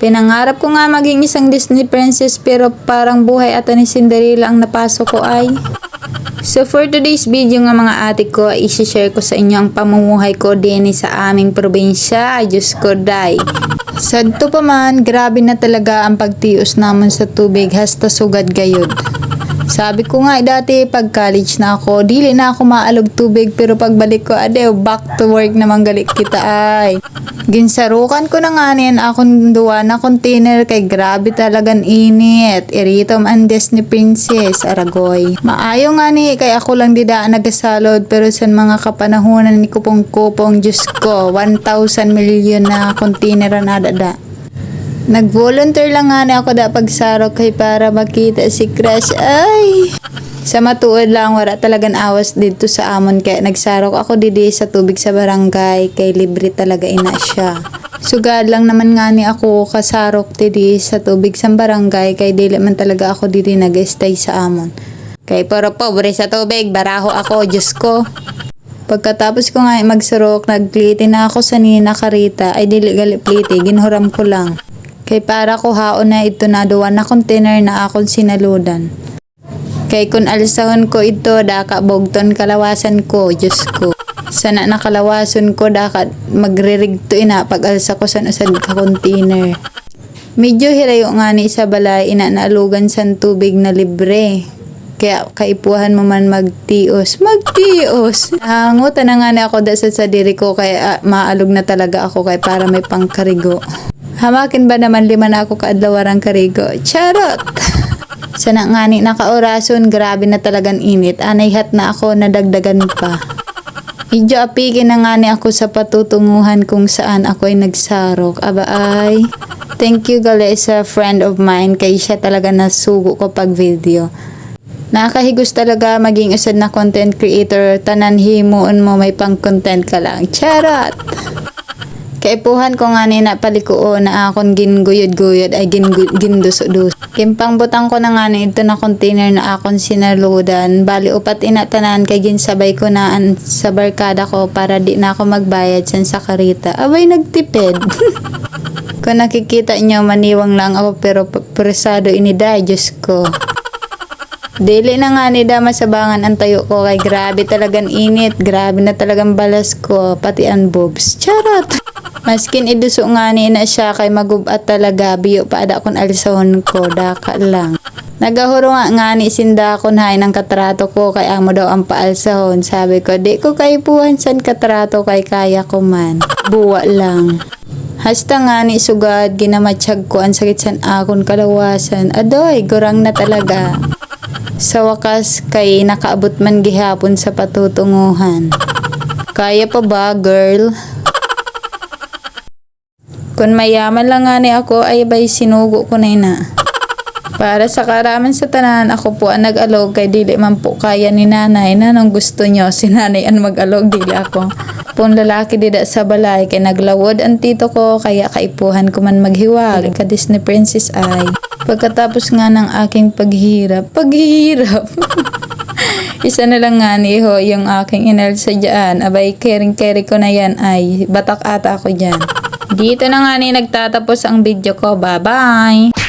Pinangarap ko nga maging isang Disney princess pero parang buhay ata ni Cinderella ang napasok ko ay. So for today's video nga mga ate ko, ay isi-share ko sa inyo ang pamumuhay ko din sa aming probinsya. Diyos ko day. Sadto pa man, grabe na talaga ang pagtios namon sa tubig hasta sugad gayod. Sabi ko nga dati pag college na ako, dili na ako maalog tubig pero pagbalik ko adew back to work naman galit kita ay. Ginsarukan ko na nga niyan akong duwa na container kay grabe talagang init. Iritom ang Disney Princess, Aragoy. Maayo nga ni kay ako lang didaan nagasalod pero sa mga kapanahonan ni kupong-kupong Diyos ko, 1,000 million na container na dada. Nag-volunteer lang nga na ako da pagsarok kay para makita si Crush. Ay! Sa matuod lang, wala talagang awas dito sa amon kaya nagsarok ako didi sa tubig sa barangay kay libre talaga ina siya. Sugad lang naman nga ni ako kasarok didi sa tubig sa barangay kay dili man talaga ako didi nag-stay sa amon. Kay puro pobre sa tubig, baraho ako, Diyos ko. Pagkatapos ko nga magsarok, nagpliti na ako sa Nina Carita, ay dili gali pliti, ginhuram ko lang. Kay para ko haon na ito na duwan na container na akong sinaludan. Kay kun alsahon ko ito, daka bogton kalawasan ko, Diyos ko. Sana nakalawason ko, daka magririgto ina pag alsa ko sa usad ka container. Medyo hirayo nga ni sa balay, ina naalugan sa tubig na libre. Kaya kaipuhan mo man magtios. Hangutan na nga na ako dasa sa diri ko kaya maalog na talaga ako kay para may pangkarigo. Hamakin ba naman 5 na ako kaadlawarang karigo? Charot! Sana nga ni nakaorason, grabe na talagang init. Anayhat na ako, nadagdagan pa. Medyo apigin na nga ni ako sa patutunguhan kung saan ako ay nagsarok. Aba ay, thank you gali sa friend of mine kay siya talaga nasugo ko pag video. Nakahigos talaga maging usad na content creator. Tanan himuon mo may pang content ka lang. Charot! Kaipuhan ko nga ni napaliko na akong ginguyod-guyod ay ginduso-duso. Kimpang butang ko na nga ni ito na container na akong sinaludan. Bali upat inatanan kay ginsabay ko na sa barkada ko para di na ako magbayad sa Carita. Abay nagtipid. Kung nakikita nyo maniwang lang ako pero presado iniday, Diyos ko. Dili na nga ni dama sabangan ang tayo ko kay grabe talagang init. Grabe na talagang balas ko pati ang boobs. Charot! Maskin iduso nga ni na siya kay magubat talaga biyo pa ada kon alsahon ko daka lang. Nagahuro nga ni sinda kon hay ng katrato ko kay amo daw ang paalsahon. Sabi ko di ko kaipuhan san katrato kay kaya ko man. Buwa lang. Hasta nga ni sugad ginamatsyag ko ang sakit san akon kalawasan. Adoy gurang na talaga. Sa wakas kay nakaabot man gihapon sa patutunguhan. Kaya pa ba girl? Kung mayaman lang nga ni ako ay bay sinugo ko na ina. Para sa karaman sa tanan, ako po ang nag-alog kay dili man po kaya ni nanay na nang gusto nyo si nanay ang mag-alog dili ako. Pun lalaki dida sa balay kay naglawod ang tito ko kaya kaipuhan ko man maghiwag ka Disney Princess ay. Pagkatapos nga ng aking paghihirap. Isa na lang nga ni ho yung aking inalsa dyan. Abay caring-carry ko na yan ay batak ata ako dyan. Dito na nga ni nagtatapos ang video ko. Bye-bye!